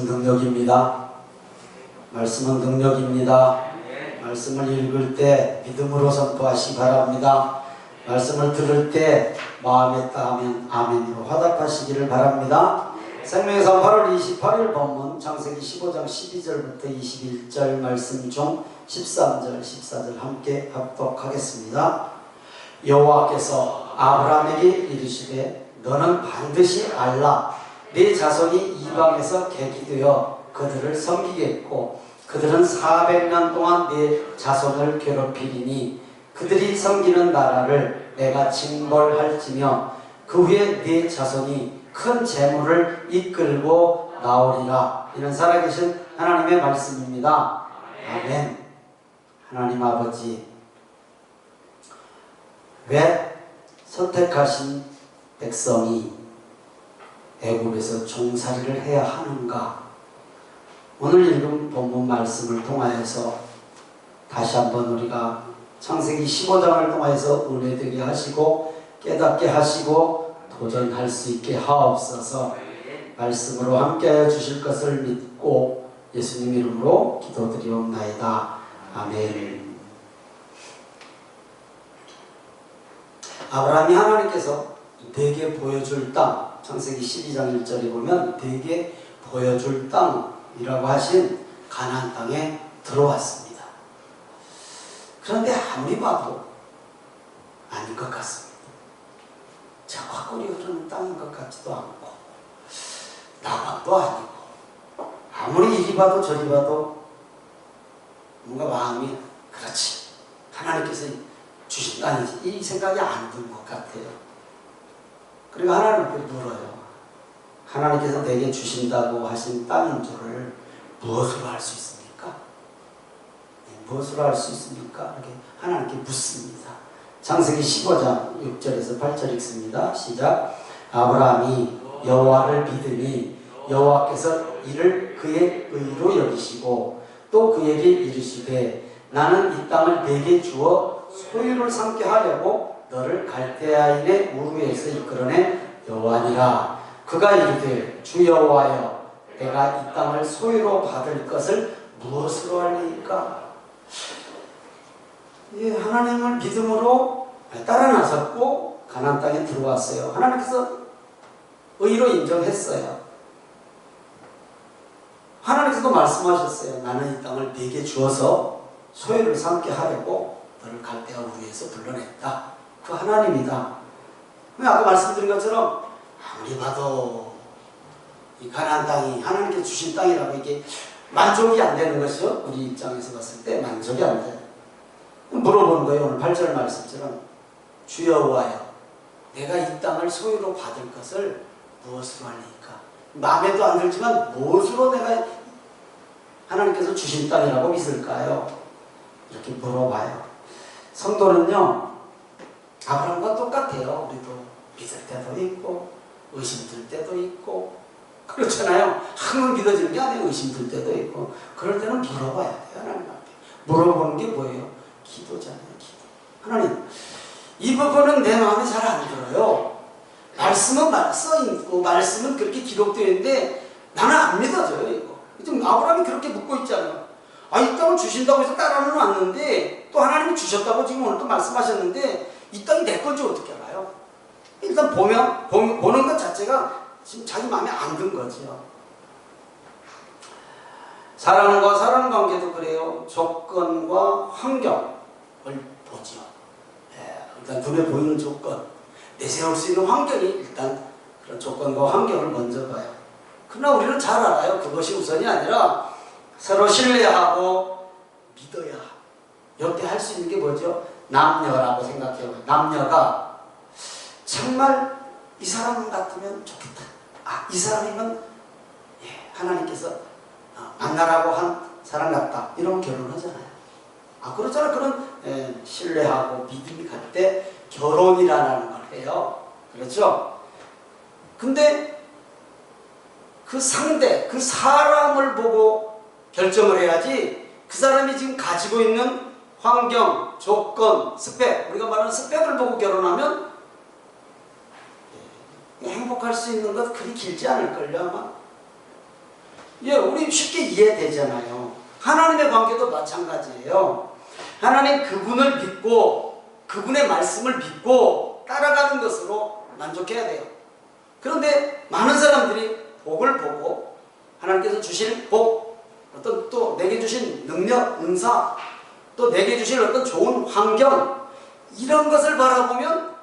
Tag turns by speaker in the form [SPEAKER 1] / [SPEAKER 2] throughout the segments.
[SPEAKER 1] 능력입니다. 말씀은 능력입니다. 말씀을 읽을 때 믿음으로 선포하시기 바랍니다. 말씀을 들을 때 마음에 따하면 아멘으로 화답하시기를 바랍니다. 생명의상 8월 28일 본문 창세기 15장 12절부터 21절 말씀 중 13절, 14절 함께 합독하겠습니다. 여호와께서 아브라함에게 이르시되 너는 반드시 알라. 네 자손이 이방에서 객이되어 그들을 섬기겠고 그들은 400년 동안 네 자손을 괴롭히리니 그들이 섬기는 나라를 내가 징벌할지며 그 후에 네 자손이 큰 재물을 이끌고 나오리라. 이는 살아계신 하나님의 말씀입니다. 아멘. 하나님 아버지, 왜 선택하신 백성이 애굽에서 종살이를 해야 하는가? 오늘 읽은 본문 말씀을 통하여서 다시 한번 우리가 창세기 15장을 통하여서 은혜되게 하시고 깨닫게 하시고 도전할 수 있게 하옵소서. 말씀으로 함께하여 주실 것을 믿고 예수님 이름으로 기도드리옵나이다. 아멘. 아브라함이 하나님께서 내게 보여줄 땅, 창세기 12장 1절에 보면 내게 보여줄 땅이라고 하신 가나안 땅에 들어왔습니다. 그런데 아무리 봐도 아닌 것 같습니다. 자화골이 흐르는 땅인 것 같지도 않고 나방도 아니고 아무리 이리 봐도 저리 봐도 뭔가 마음이 그렇지, 하나님께서 주신 땅이지, 이 생각이 안 든 것 같아요. 그리고 하나님께 물어요. 하나님께서 내게 주신다고 하신 땅인 줄을 무엇으로 알 수 있습니까? 무엇으로 알 수 있습니까? 이렇게 하나님께 묻습니다. 창세기 15장 6절에서 8절 읽습니다. 시작. 아브라함이 여호와를 믿으니 여호와께서 이를 그의 의로 여기시고 또 그에게 이르시되 나는 이 땅을 내게 주어 소유를 삼게 하려고 너를 갈대아인의 우르에서 이끌어낸 여호와니라. 그가 이르되 주 여호와여, 내가 이 땅을 소유로 받을 것을 무엇으로 알리까? 하나님을 믿음으로 따라 나섰고 가나안 땅에 들어왔어요. 하나님께서 의로 인정했어요. 하나님께서도 말씀하셨어요. 나는 이 땅을 네게 주어서 소유를 삼게 하려고 너를 갈대아 우르에서 불러냈다. 그 하나님이다. 아까 말씀드린 것처럼 아무리 봐도 이 가나안 땅이 하나님께 주신 땅이라고 이게 만족이 안 되는 것이요. 우리 입장에서 봤을 때 만족이 안 돼요. 물어보는 거예요. 오늘 8절 말씀처럼 주 여호와여, 내가 이 땅을 소유로 받을 것을 무엇으로 알리까? 마음에도 안 들지만 무엇으로 내가 하나님께서 주신 땅이라고 믿을까요? 이렇게 물어봐요. 성도는요, 아브라함과 똑같아요. 우리도 믿을 때도 있고 의심들 때도 있고 그렇잖아요. 항상 믿어지는 게 아니에요. 의심들 때도 있고. 그럴 때는 물어봐야 돼요. 하나님 앞에. 물어보는 게 뭐예요? 기도잖아요. 기도. 하나님, 이 부분은 내 마음에 잘 안 들어요. 말씀은 써있고 말씀은 그렇게 기록되어 있는데 나는 안 믿어져요. 이거. 지금 아브라함이 그렇게 묻고 있잖아요. 이 땅을 주신다고 해서 따라는 왔는데 또 하나님이 주셨다고 지금 오늘 또 말씀하셨는데 이 땅이 내 건지 어떻게 알아요? 일단 보는 것 자체가 지금 자기 마음에 안 든 거죠. 사랑과 사랑 관계도 그래요. 조건과 환경을 보죠. 일단 눈에 보이는 조건, 내세울 수 있는 환경이 일단 그런 조건과 환경을 먼저 봐요. 그러나 우리는 잘 알아요. 그것이 우선이 아니라 서로 신뢰하고 믿어야 이렇게 할 수 있는 게 뭐죠? 남녀라고 생각해요. 남녀가 정말 이 사람 같으면 좋겠다. 이 사람이면 하나님께서 만나라고 한 사람 같다. 이런 결혼을 하잖아요. 그렇잖아요. 그런 신뢰하고 믿음이 갈 때 결혼이라는 걸 해요. 그렇죠? 근데 그 상대, 그 사람을 보고 결정을 해야지 그 사람이 지금 가지고 있는 환경, 조건, 스펙, 우리가 말하는 스펙을 보고 결혼하면 행복할 수 있는 것 그리 길지 않을걸요 아마. 예, 우리 쉽게 이해되잖아요. 하나님의 관계도 마찬가지예요. 하나님 그분을 믿고 그분의 말씀을 믿고 따라가는 것으로 만족해야 돼요. 그런데 많은 사람들이 복을 보고 하나님께서 주실 복, 어떤 또 내게 주신 능력, 은사, 또 내게 주실 어떤 좋은 환경, 이런 것을 바라보면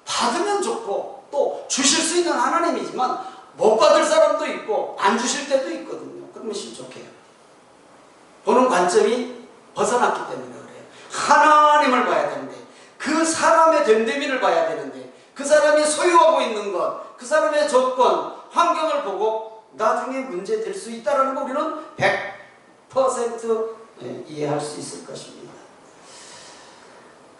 [SPEAKER 1] 받으면 좋고 또 주실 수 있는 하나님이지만 못 받을 사람도 있고 안 주실 때도 있거든요. 그러면 신족해요. 보는 관점이 벗어났기 때문에 그래요. 하나님을 봐야 되는데, 그 사람의 됨됨이를 봐야 되는데, 그 사람이 소유하고 있는 것, 그 사람의 조건, 환경을 보고 나중에 문제 될 수 있다는 거 우리는 100% 이해할 수 있을 것입니다.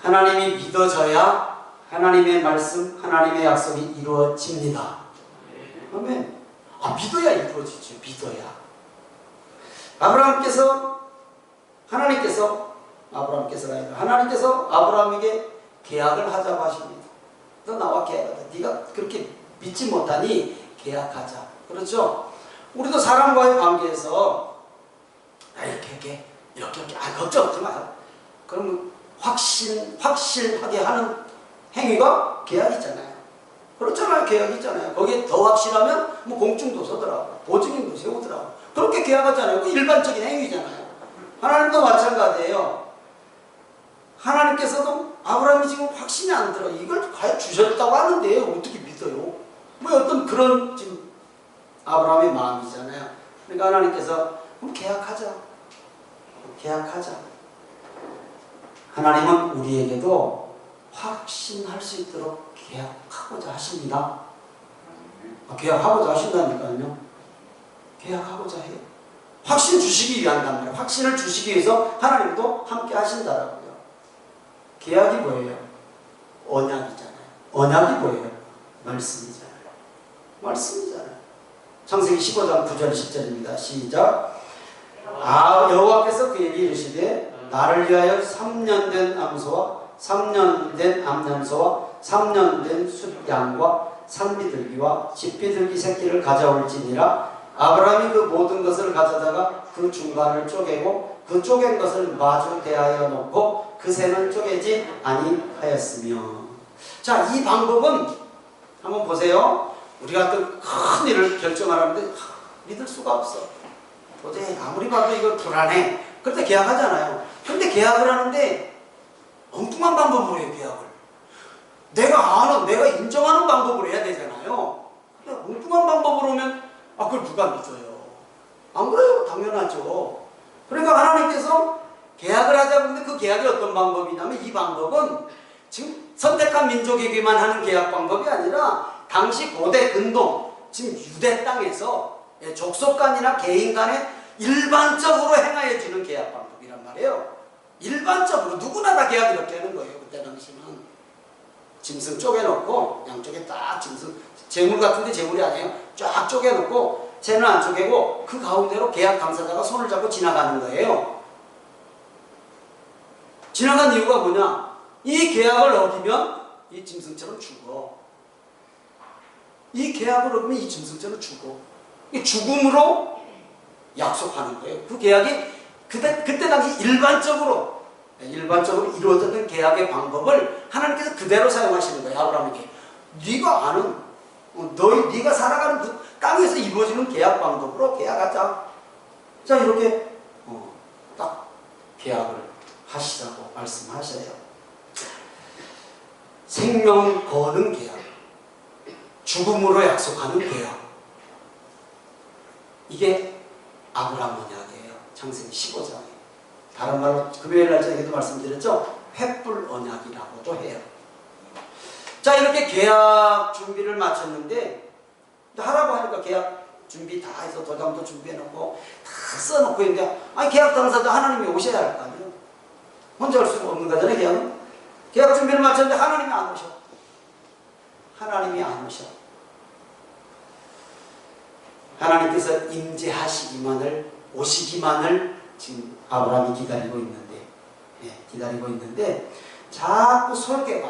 [SPEAKER 1] 하나님이 믿어져야 하나님의 말씀, 하나님의 약속이 이루어집니다. 아멘. 믿어야 이루어지죠. 믿어야. 하나님께서 아브라함에게 계약을 하자고 하십니다. 너 나와 계약하자. 네가 그렇게 믿지 못하니 계약하자. 그렇죠? 우리도 사람과의 관계에서 이렇게 걱정하지 마요. 그러면 확실하게 하는 행위가 계약이잖아요. 그렇잖아요. 계약이 있잖아요. 거기에 더 확실하면 뭐 공증도 서더라고, 보증인도 세우더라고. 그렇게 계약하잖아요. 그 일반적인 행위잖아요. 하나님도 마찬가지예요. 하나님께서도 아브라함이 지금 확신이 안 들어. 이걸 과연 주셨다고 하는데 어떻게 믿어요? 뭐 어떤 그런 지금 아브라함의 마음이잖아요. 그러니까 하나님께서 그럼 계약하자. 하나님은 우리에게도 확신할 수 있도록 계약하고자 하십니다. 계약하고자 하신다니까요. 계약하고자 해요. 확신 주시기 위한단 말이에요. 확신을 주시기 위해서 하나님도 함께 하신다라고요. 계약이 뭐예요? 언약이잖아요. 언약이 뭐예요? 말씀이잖아요. 창세기 15장 9절 10절입니다. 시작. 여호와께서 그에게 이르시되 나를 위하여 3년 된 암소와 3년 된 암염소와 3년 된 숫양과 산비둘기와 집비둘기 새끼를 가져올지니라. 아브라함이 그 모든 것을 가져다가 그 중간을 쪼개고 그 쪼갠 것을 마주 대하여 놓고 그 새는 쪼개지 아니하였으며. 자, 이 방법은 한번 보세요. 우리가 그 큰 일을 결정하려는데 믿을 수가 없어. 도저히 아무리 봐도 이거 불안해. 그럴 때 계약하잖아요. 그런데 계약을 하는데 엉뚱한 방법으로 해요. 계약을 내가 아는, 내가 인정하는 방법으로 해야 되잖아요. 엉뚱한 방법으로 오면 그걸 누가 믿어요? 안 그래요? 당연하죠. 그러니까 하나님께서 계약을 하자고 하는데 그 계약이 어떤 방법이냐면, 이 방법은 지금 선택한 민족에게만 하는 계약 방법이 아니라 당시 고대 근동, 지금 유대 땅에서 족속 간이나 개인 간에 일반적으로 행하여 주는 계약 방법이란 말이에요. 일반적으로 누구나 다 계약 이렇게 하는 거예요. 그때 당시는 짐승 쪼개놓고 양쪽에 딱 짐승, 재물 같은데 재물이 아니에요. 쫙 쪼개놓고 새는 안 쪼개고 그 가운데로 계약 당사자가 손을 잡고 지나가는 거예요. 지나간 이유가 뭐냐? 이 계약을 어기면 이 짐승처럼 죽어. 이 계약을 어기면 이 짐승처럼 죽어. 이 죽음으로 약속하는 거예요. 그 계약이 그때 당시 일반적으로 이루어졌던 계약의 방법을 하나님께서 그대로 사용하시는 거예요. 아브라함에게 네가 아는, 네가 살아가는 그 땅에서 이루어지는 계약 방법으로 계약하자. 자, 이렇게 딱 계약을 하시라고 말씀하셔요. 생명 거는 계약, 죽음으로 약속하는 계약, 이게 아브라함 언약이에요. 창세기 15장에. 다른 말로 금요일 날짜에도 말씀드렸죠. 횃불 언약이라고도 해요. 자, 이렇게 계약 준비를 마쳤는데, 하라고 하니까 계약 준비 다 해서 도장도 준비해놓고 다 써놓고 있는데, 계약 당사자 하나님이 오셔야 할 거 아니에요. 혼자 할 수가 없는 거잖아요. 계약은. 계약 준비를 마쳤는데 하나님이 안 오셔. 하나님께서 임재하시기만을, 오시기만을 지금 아브라함이 기다리고 있는데 자꾸 솔개,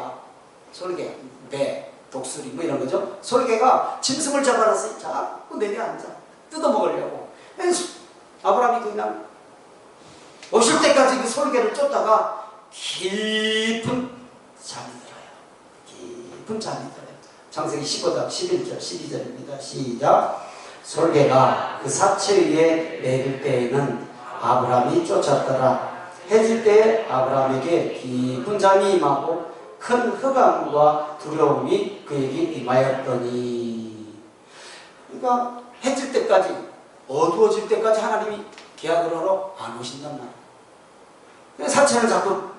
[SPEAKER 1] 배, 독수리 뭐 이런 거죠. 솔개가 짐승을 잡아놨으니 자꾸 내려앉아 뜯어먹으려고. 아브라함이 그냥 오실 때까지 그 솔개를 쫓다가 깊은 잠이 들어요. 깊은 잠이 들어요. 창세기 15장 11절 12절입니다. 시작. 솔개가 그 사체 위에 내릴 때에는 아브라함이 쫓았더라. 해질 때에 아브라함에게 깊은 잠이 임하고 큰 흑암과 두려움이 그에게 임하였더니. 그러니까 해질 때까지, 어두워질 때까지 하나님이 계약을 하러 안 오신단 말이에요. 사체는 자꾸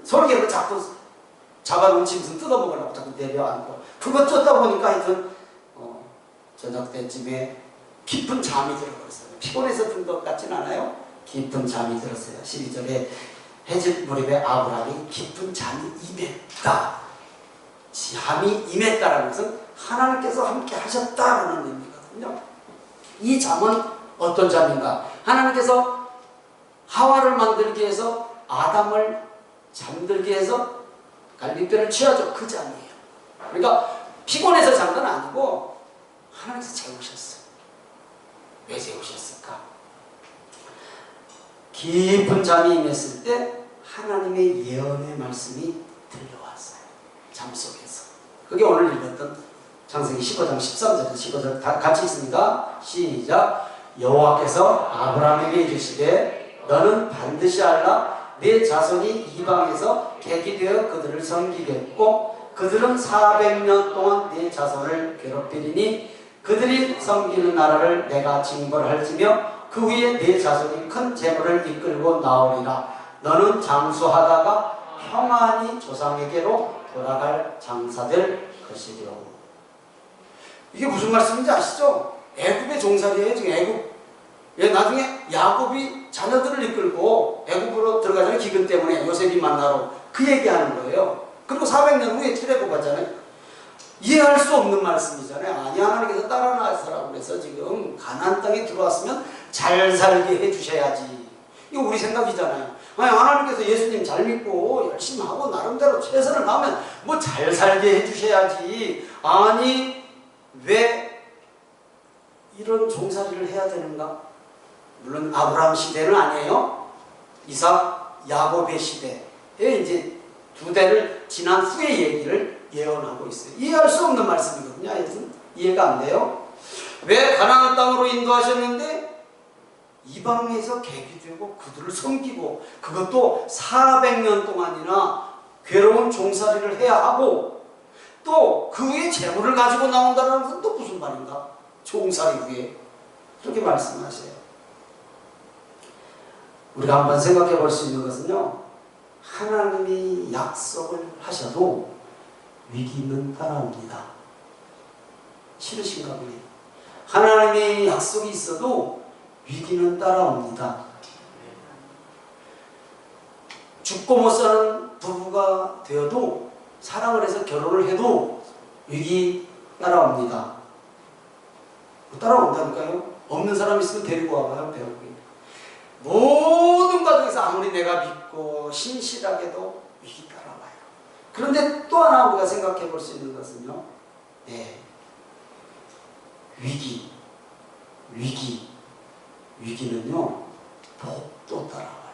[SPEAKER 1] 솔개를 자꾸 잡아놓으면서 뜯어먹으려고 자꾸 내려앉고, 그거 쫓다 보니까 하여튼 저녁 때쯤에 깊은 잠이 들어버렸어요. 피곤해서 든 것 같진 않아요? 깊은 잠이 들었어요. 12절에 해질 무렵에 아브라함이 깊은 잠이 임했다. 잠이 임했다라는 것은 하나님께서 함께 하셨다라는 의미거든요. 이 잠은 어떤 잠인가? 하나님께서 하와를 만들기 위해서 아담을 잠들게 해서 갈빗뼈를 취하죠. 그 잠이에요. 그러니까 피곤해서 잔 건 아니고 하나님께서 재우셨어요. 왜 재우셨을까? 깊은 잠이 임했을 때 하나님의 예언의 말씀이 들려왔어요. 잠 속에서. 그게 오늘 읽었던 창세기 15장 13절 15절 다 같이 있습니다. 시작. 여호와께서 아브라함에게 이르시되 너는 반드시 알라. 내 자손이 이방에서 객이 되어 그들을 섬기겠고 그들은 400년 동안 내 자손을 괴롭히리니 그들이 섬기는 나라를 내가 징벌할지며 그 후에 내 자손이 큰 재물을 이끌고 나오리라. 너는 장수하다가 평안히 조상에게로 돌아갈 장사될 것이리요. 이게 무슨 말씀인지 아시죠? 애굽의 종살이에요. 지금 애굽. 나중에 야곱이 자녀들을 이끌고 애굽으로 들어가잖아요. 기근 때문에 요셉이 만나러. 그 얘기하는 거예요. 그리고 400년 후에 출애굽하잖아요. 이해할 수 없는 말씀이잖아요. 아니, 하나님께서 따라 나서라고 그래서 지금 가나안 땅에 들어왔으면 잘 살게 해주셔야지. 이거 우리 생각이잖아요. 아니, 하나님께서 예수님 잘 믿고 열심히 하고 나름대로 최선을 다하면 뭐 잘 살게 해주셔야지. 아니, 왜 이런 종살이를 해야 되는가? 물론 아브라함 시대는 아니에요. 이삭, 야곱의 시대에 이제 두 대를 지난 후의 얘기를 예언하고 있어요. 이해할 수 없는 말씀이거든요. 하여튼 이해가 안 돼요. 왜 가나안 땅으로 인도하셨는데 이방에서 객이 되고 그들을 섬기고 그것도 400년 동안이나 괴로운 종살이를 해야 하고 또 그 후에 재물을 가지고 나온다는 것은 또 무슨 말인가? 종살이 후에 그렇게 말씀하세요. 우리가 한번 생각해 볼 수 있는 것은요, 하나님이 약속을 하셔도 위기는 따라옵니다. 싫으신가 보네요. 하나님의 약속이 있어도 위기는 따라옵니다. 죽고 못 사는 부부가 되어도 사랑을 해서 결혼을 해도 위기 따라옵니다. 따라온다니까요. 없는 사람 있으면 데리고 와봐요. 배우기. 모든 가정에서 아무리 내가 믿고 신실하게도 위기 따라와요. 그런데 또 하나 우리가 생각해 볼 수 있는 것은요, 위기는요 복도 따라와요.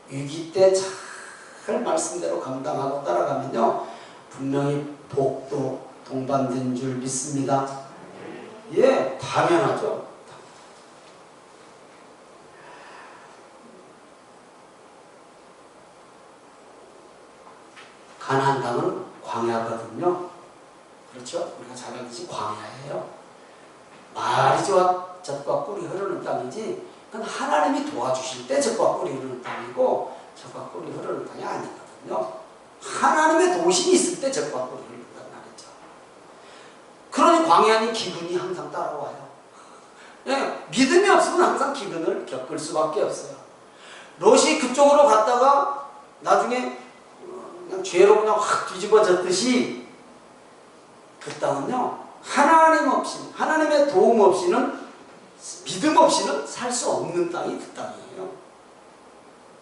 [SPEAKER 1] 위기 때 잘 말씀대로 감당하고 따라가면요 분명히 복도 동반된 줄 믿습니다. 예, 당연하죠. 가나안 땅은 광야거든요. 그렇죠? 우리가 잘 알듯이 광야예요. 말이 좋아 젖과 꿀이 흐르는 땅이지, 그건 하나님이 도와주실 때 젖과 꿀이 흐르는 땅이고 젖과 꿀이 흐르는 땅이 아니거든요. 하나님의 도심이 있을 때 젖과 꿀이 흐른단 말이죠. 그러니 광야는 기근이 항상 따라와요. 예, 믿음이 없으면 항상 기근을 겪을 수밖에 없어요. 롯이 그쪽으로 갔다가 나중에 그냥 죄로 그냥 확 뒤집어졌듯이 그 땅은요 하나님 없이, 하나님의 도움 없이는, 믿음 없이는 살 수 없는 땅이 그 땅이에요.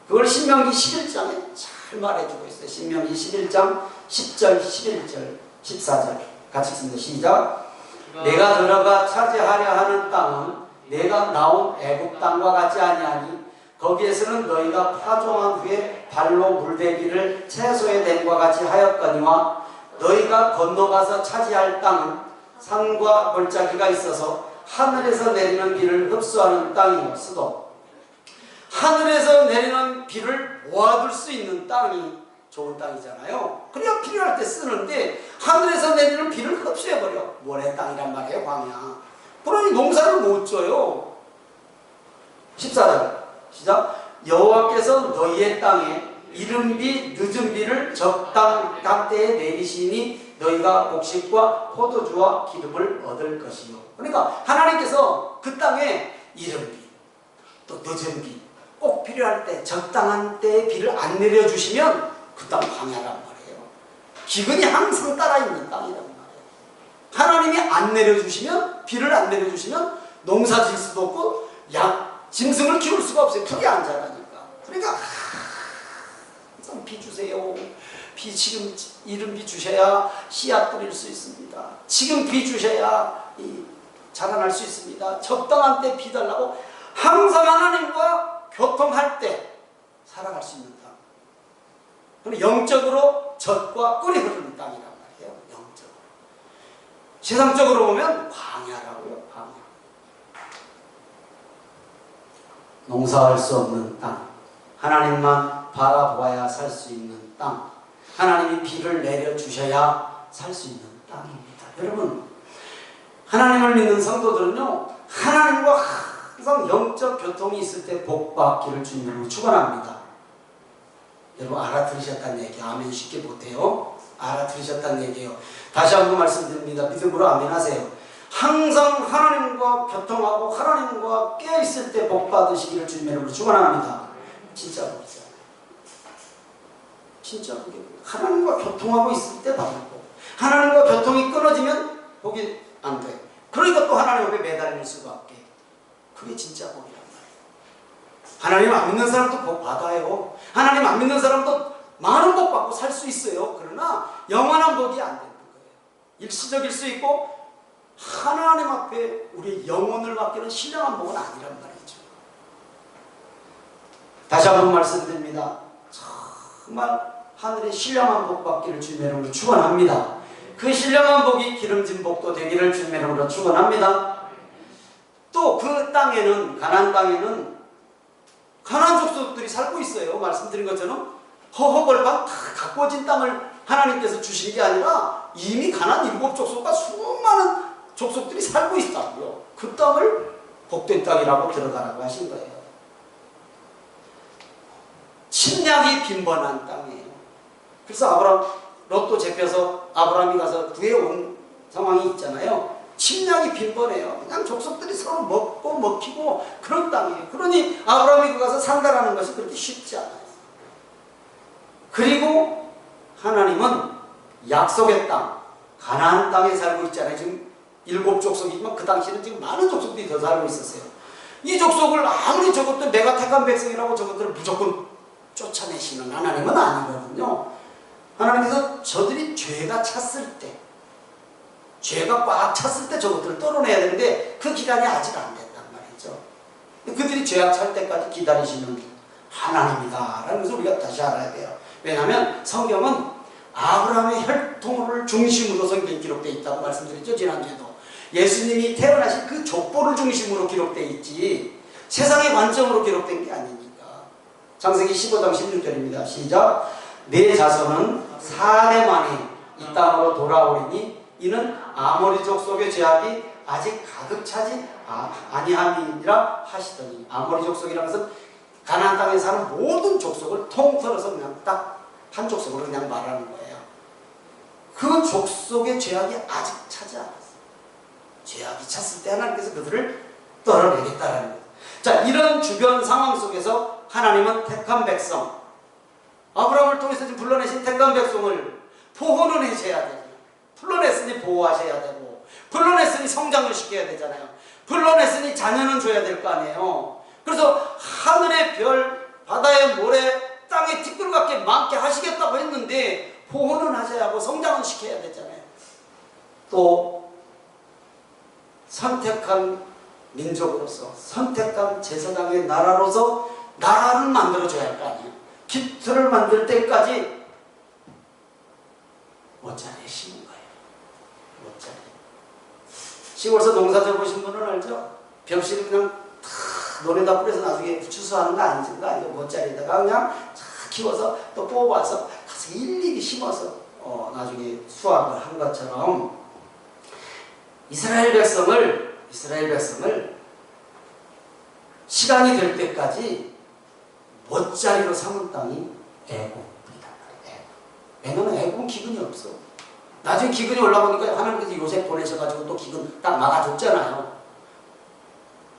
[SPEAKER 1] 그걸 신명기 11장에 잘 말해주고 있어요. 신명기 11장 10절, 11절, 14절 같이 읽습니다. 시작. 내가 들어가 차지하려 하는 땅은 내가 나온 애굽 땅과 같지 아니하니 거기에서는 너희가 파종한 후에 발로 물대기를 채소의 댐과 같이 하였거니와 너희가 건너가서 차지할 땅은 산과 골짜기가 있어서 하늘에서 내리는 비를 흡수하는 땅이었어도 하늘에서 내리는 비를 모아둘 수 있는 땅이 좋은 땅이잖아요. 그래야 필요할 때 쓰는데 하늘에서 내리는 비를 흡수해버려. 모래 땅이란 말이에요. 광야. 그러니 농사를 못 져요. 14절 시작. 여호와께서 너희의 땅에 이른 비 늦은 비를 적당한 때에 내리시니 너희가 곡식과 포도주와 기름을 얻을 것이요. 그러니까 하나님께서 그 땅에 이른 비 또 늦은 비 꼭 필요할 때 적당한 때에 비를 안 내려주시면 그 땅 광야란 말이에요. 기근이 항상 따라있는 땅이란 말이에요. 하나님이 안 내려주시면, 비를 안 내려주시면 농사 질 수도 없고 짐승을 키울 수가 없어요. 풀이 안 자라니까. 그러니까 항상 비 주세요. 비 지금 이른 비 주셔야 씨앗 뿌릴 수 있습니다. 지금 비 주셔야 자라날 수 있습니다. 적당한 때 비 달라고 항상 하나님과 교통할 때 살아갈 수 있는 땅. 그럼 영적으로 젖과 꿀이 흐르는 땅이란 말이에요. 영적으로. 세상적으로 보면 광야라고요. 광야. 농사할 수 없는 땅. 하나님만 바라보아야 살 수 있는 땅. 하나님이 비를 내려주셔야 살 수 있는 땅입니다. 여러분, 하나님을 믿는 성도들은요, 하나님과 항상 영적 교통이 있을 때 복받기를 주님으로 축원합니다. 여러분 알아들으셨다는 얘기, 아멘 쉽게 못해요. 알아들으셨다는 얘기예요. 다시 한번 말씀드립니다. 믿음으로 아멘 하세요. 항상 하나님과 교통하고 하나님과 깨어있을 때 복받으시기를 주님의 이름으로 축원합니다. 진짜 그렇잖아요. 진짜 그게 하나님과 교통하고 있을 때 받고 하나님과 교통이 끊어지면 복이 안 돼. 그러니까 또 하나님 앞에 매달릴 수밖에. 그게 진짜 복이란 말이에요. 하나님 안 믿는 사람도 복 받아요. 하나님 안 믿는 사람도 많은 복 받고 살 수 있어요. 그러나 영원한 복이 안 되는 거예요. 일시적일 수 있고 하나님 앞에 우리 영혼을 맡기는 신령한 복은 아니란 말이죠. 다시 한번 말씀드립니다. 정말 하늘의 신령한 복 받기를 주님의 이름으로 축원합니다. 그 신령한 복이 기름진 복도 되기를 주님의 이름으로 축원합니다. 또 그 땅에는, 가나안 땅에는 가나안 족속들이 살고 있어요. 말씀드린 것처럼 허허벌판 다 가꿔진 땅을 하나님께서 주신 게 아니라 이미 가나안 7족속과 수많은 족속들이 살고 있다고요. 그 땅을 복된 땅이라고 들어가라고 하신 거예요. 침략이 빈번한 땅이에요. 그래서 롯도 잡혀서 아브라함이 가서 구해온 상황이 있잖아요. 침략이 빈번해요. 그냥 족속들이 서로 먹고 먹히고 그런 땅이에요. 그러니 아브라함이 가서 산다라는 것이 그렇게 쉽지 않아요. 그리고 하나님은 약속의 땅, 가나안 땅에 살고 있잖아요. 지금 7족속이지만 그 당시에는 지금 많은 족속들이 더 살고 있었어요. 이 족속을 아무리 저것들 내가 택한 백성이라고 저것들을 무조건 쫓아내시는 하나님은 아니거든요. 하나님께서 저들이 죄가 찼을 때, 죄가 꽉 찼을 때 저것들을 떨어내야 되는데 그 기간이 아직 안 됐단 말이죠. 그들이 죄악 찰 때까지 기다리시는 하나님이다 라는 것을 우리가 다시 알아야 돼요. 왜냐하면 성경은 아브라함의 혈통을 중심으로 성경에 기록되어 있다고 말씀드렸죠. 지난주에도 예수님이 태어나신 그 족보를 중심으로 기록되어 있지 세상의 관점으로 기록된 게 아니니까. 창세기 15장 16절입니다. 시작. 내 자손은 4대 만에 이 땅으로 돌아오리니 이는 아모리 족속의 죄악이 아직 가득 차지 아니함이니라 하시더니. 아모리 족속이라는 것은 가나안 땅에 사는 모든 족속을 통틀어서 그냥 딱 한 족속으로 그냥 말하는 거예요. 그 족속의 죄악이 아직 차지 않았어요. 죄악이 찼을 때 하나님께서 그들을 떨어내겠다라는 거예요. 자, 이런 주변 상황 속에서 하나님은 택한 백성, 아브라함을 통해서 지금 불러내신 택한 백성을 보호는 해셔야 돼요. 불러냈으니 보호하셔야 되고, 불러냈으니 성장을 시켜야 되잖아요. 불러냈으니 자녀는 줘야 될 거 아니에요. 그래서 하늘의 별, 바다의 모래, 땅에 티끌같게 많게 하시겠다고 했는데 보호는 하셔야 하고 성장은 시켜야 되잖아요. 또 선택한 민족으로서 선택한 제사장의 나라로서 나라를 만들어줘야 할 거 아니에요. 기틀을 만들 때까지 못자리에 심은 거예요. 못자리. 시골에서 농사 져보신 분은 알죠? 벽실을 그냥 다 논에다 뿌려서 나중에 추수하는 거 아닌가? 이거 못자리에다가 그냥 다 키워서 또 뽑아서 가서 일일이 심어서 나중에 수확을 한 것처럼 이스라엘 백성을 시간이 될 때까지 못자리로 삼은 땅이 애굽이다. 왜냐면 애굽은 기근이 없어. 나중에 기근이 올라오니까 하나님께서 요셉 보내셔가지고 또 기근 딱 막아줬잖아요.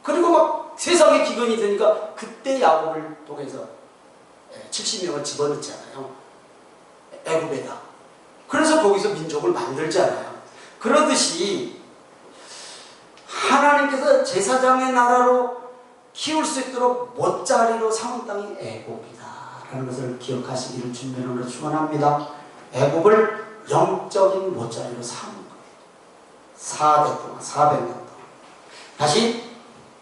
[SPEAKER 1] 그리고 막 세상에 기근이 되니까 그때 야곱을 통해서 70명을 집어넣잖아요. 애굽에다. 그래서 거기서 민족을 만들잖아요. 그러듯이 하나님께서 제사장의 나라로 키울 수 있도록 못자리로 삼은 땅이 애굽이다 라는 것을 기억하시기를 주님의 이름으로 축원합니다. 애굽을 영적인 못자리로 삼은 거예요. 4대 동안 400년 동안. 다시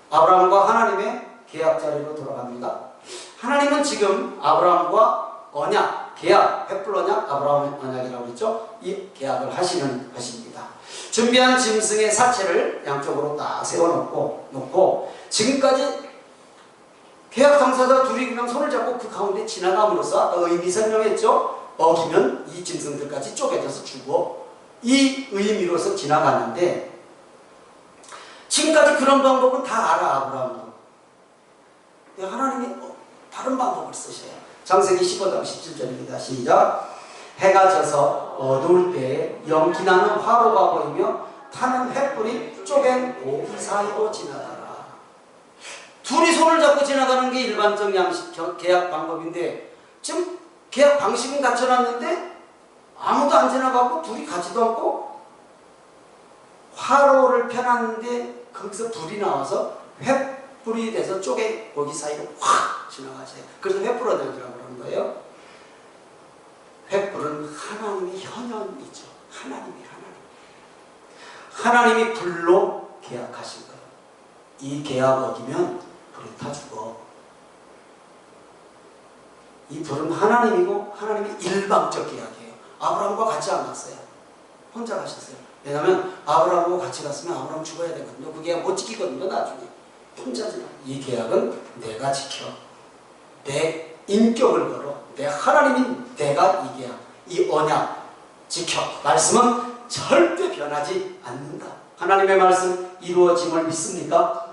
[SPEAKER 1] 아브라함과 하나님의 계약 자리로 돌아갑니다. 하나님은 지금 아브라함과 언약, 계약, 횃불 언약, 아브라함의 언약이라고 했죠. 이 계약을 하시는 것입니다. 준비한 짐승의 사체를 양쪽으로 딱 세워놓고 지금까지 계약 당사자 둘이 그냥 손을 잡고 그 가운데 지나감으로써 아까 의미 설명했죠. 어기면 이 짐승들까지 쪼개져서 죽어. 이 의미로서 지나갔는데 지금까지 그런 방법은 다 알아 아브라함도. 하나님이 다른 방법을 쓰셔요. 창세기 15장 17절입니다. 시작. 해가 져서 어두울 때에 연기나는 화로가 보이며 타는 횃불이 쪼갠 고기 사이로 지나가라. 둘이 손을 잡고 지나가는 게 일반적 양식 계약 방법인데 지금 계약 방식은 갖춰놨는데 아무도 안 지나가고 둘이 가지도 않고 화로를 펴놨는데 거기서 불이 나와서 횃불이 돼서 쪼갠 고기 사이로 확 지나가세요. 그래서 횃불 언약이라고 그러는 거예요. 횃불은 하나님의 현현이죠. 하나님이 불로 계약하신 거예요. 이 계약 어기면 불이 타 죽어. 이 불은 하나님이고 하나님의 일방적 계약이에요. 아브라함과 같이 안 갔어요. 혼자 가셨어요. 왜냐하면 아브라함과 같이 갔으면 아브라함 죽어야 되거든요. 그 계약 못 지키거든요. 나중에. 혼자지만 이 계약은 내가 지켜. 내 인격을 걸어. 내 하나님인 내가 이 계약, 이 언약 지켜. 말씀은 절대 변하지 않는다. 하나님의 말씀 이루어짐을 믿습니까?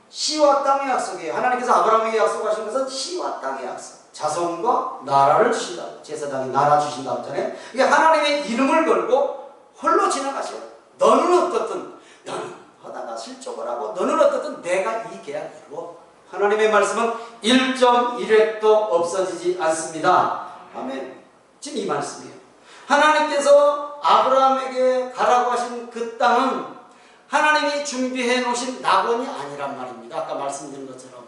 [SPEAKER 1] 씨와 땅의 약속이에요. 하나님께서 아브라함에게 약속하신 것은 씨와 땅의 약속. 자손과 나라를 주신다. 제사장이 나라 주신다 했잖아요. 이게 하나님의 이름을 걸고 홀로 지나가셔. 너는 어떻든 너는 하다가 실족을 하고 너는 어떻든 내가 이 계약을 이루어. 하나님의 말씀은 1.1획도 없어지지 않습니다. 아멘. 지금 이 말씀이에요. 하나님께서 아브라함에게 가라고 하신 그 땅은 하나님이 준비해 놓으신 낙원이 아니란 말입니다. 아까 말씀드린 것처럼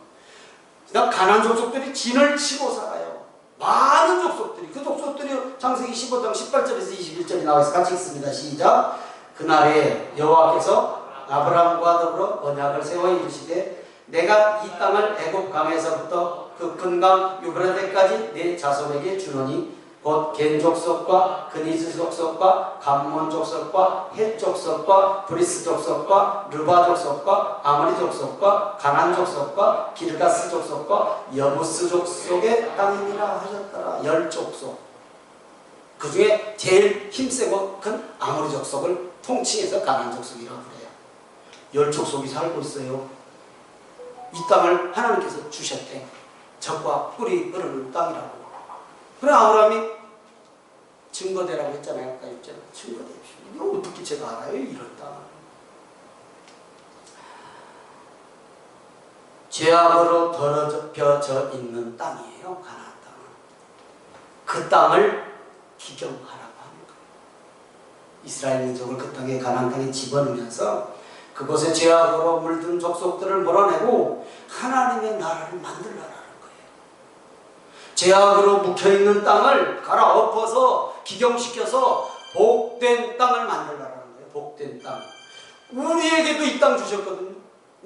[SPEAKER 1] 가나안 족속들이 진을 치고 살아요. 많은 족속들이. 그 족속들이 창세기 15장 18절에서 21절이 나와있어. 같이 읽습니다. 시작. 그날에 여호와께서 아브라함과 더불어 언약을 세워 이르시되 내가 이 땅을 애굽 강에서부터 그 큰 강 유브라데까지 내 자손에게 주노니 곧 겐 족속과 그니즈 족속과 감몬 족속과 헷 족속과 브리스 족속과 르바 족속과 아모리 족속과 가난 족속과 기르가스 족속과 여부스 족속의 땅이니라 하셨더라. 10족속. 그 중에 제일 힘세고 큰 아모리 족속을 통칭해서 가난 족속이라고 그래요. 10족속이 살고 있어요. 이 땅을 하나님께서 주셨대. 적과 꿀이 흐르는 땅이라고. 그래 아브라함이 증거대라고 했잖아요. 아까 했잖아요. 증거대십시오. 이거 어떻게 제가 알아요? 이런 땅. 죄악으로 더럽혀져 있는 땅이에요. 가나안 땅은. 그 땅을 기경하라고 하는 거예요. 이스라엘 민족을 그 땅에 가나안 땅에 집어넣으면서 그곳에 죄악으로 물든 족속들을 몰아내고 하나님의 나라를 만들라라는 거예요. 죄악으로 묵혀있는 땅을 갈아엎어서 기경시켜서 복된 땅을 만들라라는 거예요. 복된 땅. 우리에게도 이 땅 주셨거든요.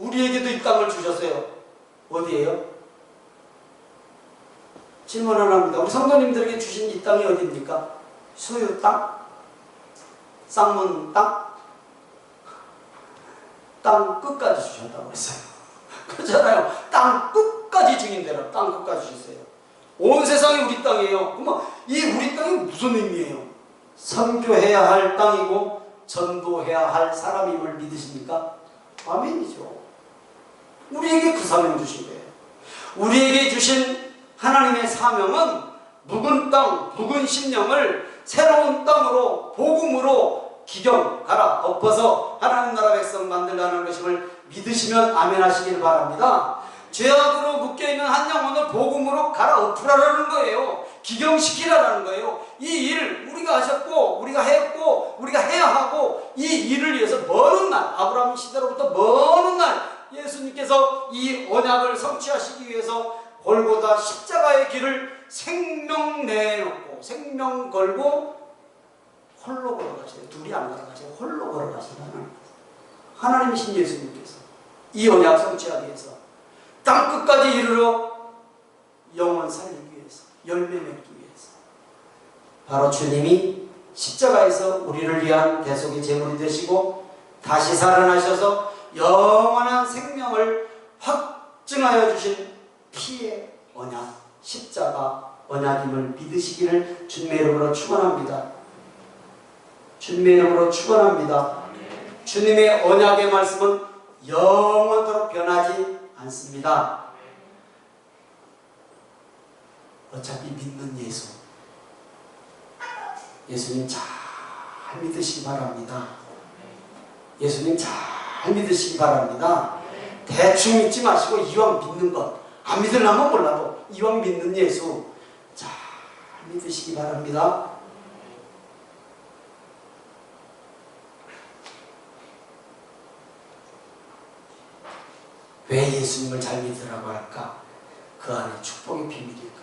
[SPEAKER 1] 우리에게도 이 땅을 주셨어요. 어디예요? 질문 하나 합니다. 우리 성도님들에게 주신 이 땅이 어디입니까? 소유 땅? 쌍문 땅? 땅 끝까지 주셨다고 했어요. 그렇잖아요. 땅 끝까지 증인되라. 땅 끝까지 주셨어요. 온 세상이 우리 땅이에요. 그러면 이 우리 땅이 무슨 의미예요? 선교해야 할 땅이고 전도해야 할 사람임을 믿으십니까? 아멘이죠. 우리에게 그 사명 주신 거예요. 우리에게 주신 하나님의 사명은 묵은 땅, 묵은 심령을 새로운 땅으로 복음으로 기경 갈아 엎어서 하나님 나라 백성 만들라는 것임을 믿으시면 아멘 하시길 바랍니다. 죄악으로 묶여있는 한 영혼을 복음으로 갈아 엎으라는 거예요. 기경시키라는 거예요. 이 일 우리가 하셨고 우리가 했고 우리가 해야 하고 이 일을 위해서 먼 날, 아브라함 시대로부터 먼 날 예수님께서 이 언약을 성취하시기 위해서 골고다 십자가의 길을 생명 내놓고 생명 걸고 홀로 걸어가시는, 둘이 안 걸어가시고 홀로 걸어가시는 하나님이신 예수님께서 이 언약 성취하기 위해서 땅 끝까지 이르러 영원 살리기 위해서, 열매 맺기 위해서 바로 주님이 십자가에서 우리를 위한 대속의 제물이 되시고 다시 살아나셔서 영원한 생명을 확증하여 주신 피의 언약, 십자가 언약임을 믿으시기를 주님의 이름으로 축원합니다. 주님의 이름으로 축원합니다. 주님의 언약의 말씀은 영원토록 변하지 않습니다. 어차피 믿는 예수, 예수님 잘 믿으시기 바랍니다. 예수님 잘 믿으시기 바랍니다. 대충 믿지 마시고 이왕 믿는 것, 안 믿으려면 몰라도 이왕 믿는 예수 잘 믿으시기 바랍니다. 왜 예수님을 잘 믿으라고 할까? 그 안에 축복의 비밀이 있거든요.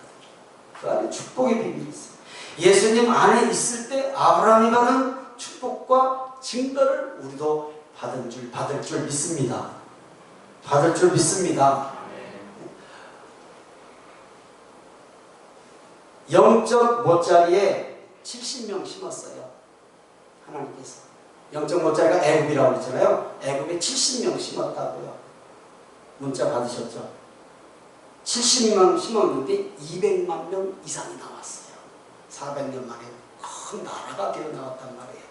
[SPEAKER 1] 그 안에 축복의 비밀이 있어요. 예수님 안에 있을 때 아브라함이 받은 축복과 증거를 우리도 받을 줄 믿습니다. 받을 줄 믿습니다. 영적 못자리에 70명 심었어요. 하나님께서. 영적 못자리가 애굽이라고 그랬잖아요. 애굽에 70명 심었다고요. 문자 받으셨죠? 70명 심었는데 200만 명 이상이 나왔어요. 400년 만에 큰 나라가 되어 나왔단 말이에요.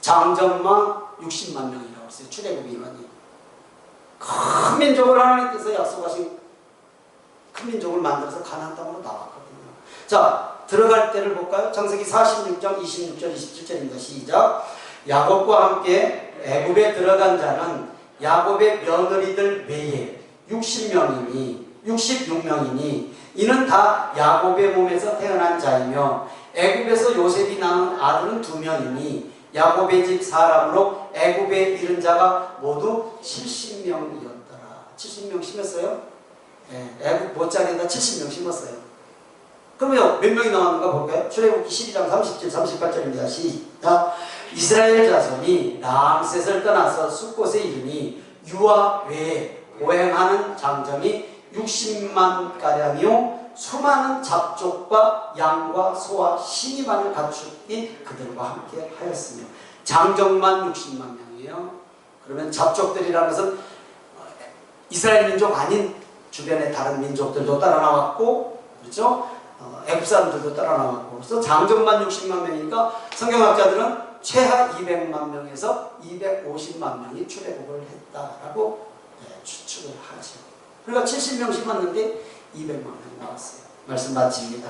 [SPEAKER 1] 장정만 60만 명이라고 했어요. 출애굽 인원이. 큰 민족을 하나님께서 약속하신 큰 민족을 만들어서 가나안 땅으로 나왔거든요. 자, 들어갈 때를 볼까요? 창세기 46장 26절 27절입니다. 시작. 야곱과 함께 애굽에 들어간 자는 야곱의 며느리들 외에 66명이니 이는 다 야곱의 몸에서 태어난 자이며 애굽에서 요셉이 낳은 아들은 2명이니 야곱의 집 사람으로 애굽에 이른 자가 모두 70명이었더라. 70명 심었어요? 네, 애굽 못자리에다 70명 심었어요. 그러면 몇 명이 나왔는가 볼까요? 출애굽기 12장 37, 38절입니다. 시작. 이스라엘 자손이 람셋을 떠나서 숫곳에 이르니 유아 외에 보행하는 장정이 60만가량이요 수많은 잡족과 양과 소와 신이 많은 가축이 그들과 함께 하였으며 장정만 60만 명이에요. 그러면 잡족들이라는 것은 이스라엘 민족 아닌 주변의 다른 민족들도 따라 나왔고, 그렇죠? 애굽 사람들도 따라 나왔고, 그래서 장정만 60만 명이니까 성경학자들은 최하 200만 명에서 250만 명이 출애굽을 했다라고 추측을 하죠. 그러니까 70명 심었는데 200만 명 나왔어요. 말씀 마칩니다.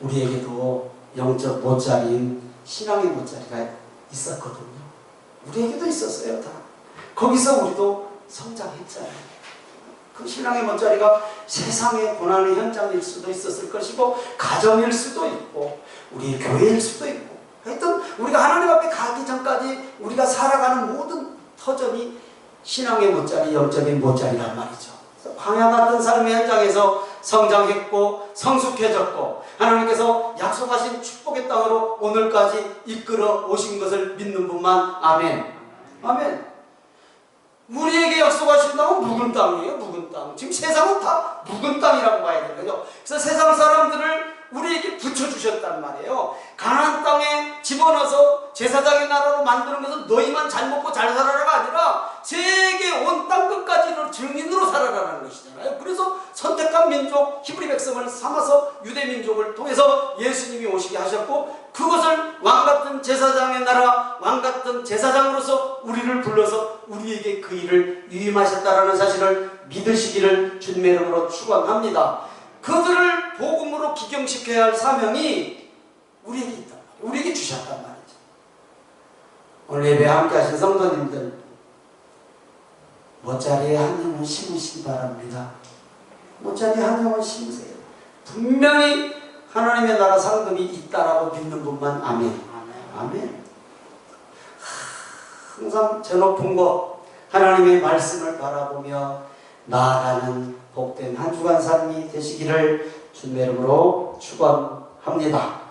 [SPEAKER 1] 우리에게도 영적 못자리인 신앙의 못자리가 있었거든요. 우리에게도 있었어요. 다. 거기서 우리도 성장했잖아요. 그 신앙의 못자리가 세상의 고난의 현장일 수도 있었을 것이고 가정일 수도 있고 우리 교회일 수도 있고 하여튼 우리가 하나님 앞에 가기 전까지 우리가 살아가는 모든 터전이 신앙의 못자리, 영적인 못자리란 말이죠. 광야 같은 삶의 현장에서 성장했고 성숙해졌고 하나님께서 약속하신 축복의 땅으로 오늘까지 이끌어 오신 것을 믿는 분만 아멘. 아멘. 우리에게 약속하신 땅은 묵은 땅이에요. 묵은 땅. 지금 세상은 다 묵은 땅이라고 봐야 되는 거죠. 그래서 세상 사람들을 우리에게 붙여주셨단 말이에요. 가나안 땅에 집어넣어서 제사장의 나라로 만드는 것은 너희만 잘 먹고 잘 살아라가 아니라 세계 온 땅 끝까지를 증인으로 살아라라는 것이잖아요. 그래서 선택한 민족 히브리 백성을 삼아서 유대 민족을 통해서 예수님이 오시게 하셨고, 그것을 왕같은 제사장의 나라, 왕같은 제사장으로서 우리를 불러서 우리에게 그 일을 위임하셨다라는 사실을 믿으시기를 주님의 이름으로 축원합니다. 그들을 복음으로 기경시켜야 할 사명이 우리에게 있단 말이에요. 우리에게 주셨단 말이죠. 오늘 예배 함께 하신 성도님들, 못자리에 한 영혼 심으시기 바랍니다. 못자리에 한 영혼 심으세요. 분명히 하나님의 나라 상급이 있다라고 믿는 분만 아멘. 아멘. 항상 저 높은 곳 하나님의 말씀을 바라보며 나아가는 복된 한 주간 삶이 되시기를 주님의 이름으로 축원합니다.